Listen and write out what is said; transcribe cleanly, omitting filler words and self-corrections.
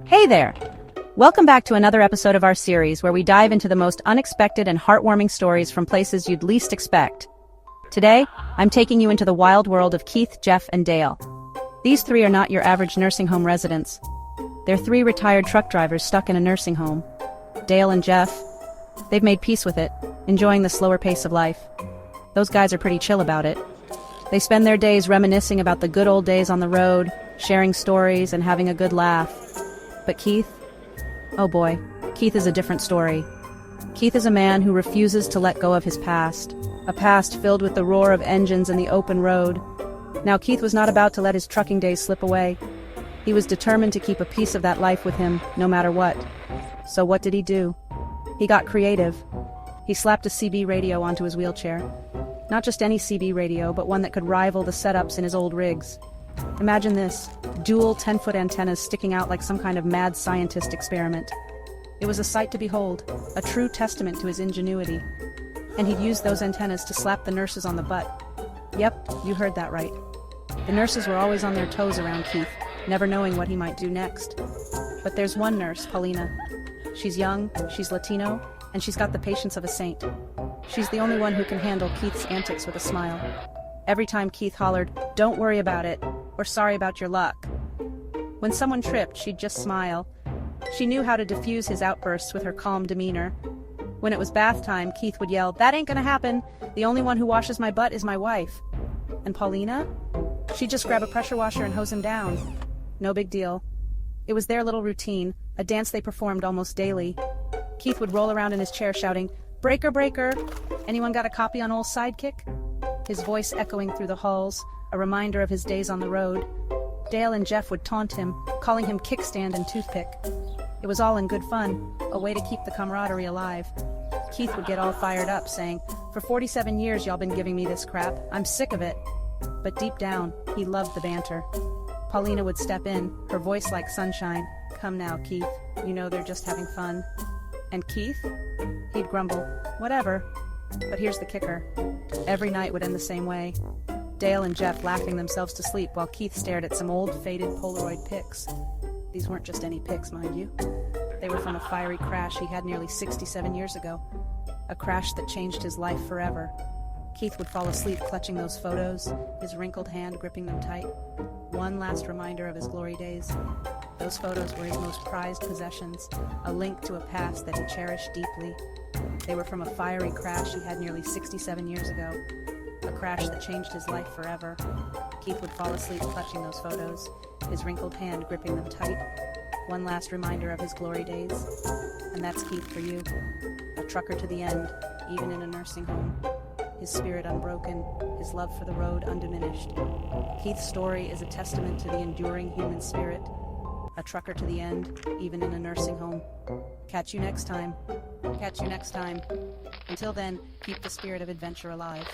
Hey there! Welcome back to another episode of our series where we dive into the most unexpected and heartwarming stories from places you'd least expect. Today, I'm taking you into the wild world of Keith, Jeff, and Dale. These three are not your average nursing home residents. They're three retired truck drivers stuck in a nursing home. Dale and Jeff, they've made peace with it, enjoying the slower pace of life. Those guys are pretty chill about it. They spend their days reminiscing about the good old days on the road, sharing stories, and having a good laugh. But Keith? Oh boy, Keith is a different story. Keith is a man who refuses to let go of his past, a past filled with the roar of engines and the open road. Now, Keith was not about to let his trucking days slip away. He was determined to keep a piece of that life with him, no matter what. So what did he do? He got creative. He slapped a CB radio onto his wheelchair. Not just any CB radio, but one that could rival the setups in his old rigs. Imagine this, dual 10-foot antennas sticking out like some kind of mad scientist experiment. It was a sight to behold, a true testament to his ingenuity. And he'd used those antennas to slap the nurses on the butt. Yep, you heard that right. The nurses were always on their toes around Keith, never knowing what he might do next. But there's one nurse, Paulina. She's young, she's Latino, and she's got the patience of a saint. She's the only one who can handle Keith's antics with a smile. Every time Keith hollered, "Don't worry about it," or "Sorry about your luck." When someone tripped, she'd just smile. She knew how to diffuse his outbursts with her calm demeanor. When it was bath time, Keith would yell, "That ain't gonna happen. The only one who washes my butt is my wife." And Paulina? She'd just grab a pressure washer and hose him down. No big deal. It was their little routine, a dance they performed almost daily. Keith would roll around in his chair shouting, "Breaker, breaker! Anyone got a copy on old Sidekick?" His voice echoing through the halls, a reminder of his days on the road. Dale and Jeff would taunt him, calling him kickstand and toothpick. It was all in good fun, a way to keep the camaraderie alive. Keith would get all fired up, saying, "For 47 years y'all been giving me this crap. I'm sick of it." But deep down, he loved the banter. Paulina would step in, her voice like sunshine. "Come now, Keith. You know they're just having fun." And Keith? He'd grumble, "Whatever." But here's the kicker. Every night would end the same way. Dale and Jeff laughing themselves to sleep while Keith stared at some old, faded Polaroid pics. These weren't just any pics, mind you. They were from a fiery crash he had nearly 67 years ago. A crash that changed his life forever. Keith would fall asleep clutching those photos, his wrinkled hand gripping them tight. One last reminder of his glory days. Those photos were his most prized possessions, a link to a past that he cherished deeply. They were from a fiery crash he had nearly 67 years ago. A crash that changed his life forever. Keith would fall asleep clutching those photos, his wrinkled hand gripping them tight. One last reminder of his glory days. And that's Keith for you. A trucker to the end, even in a nursing home. His spirit unbroken, his love for the road undiminished. Keith's story is a testament to the enduring human spirit. A trucker to the end, even in a nursing home. Catch you next time. Until then, keep the spirit of adventure alive.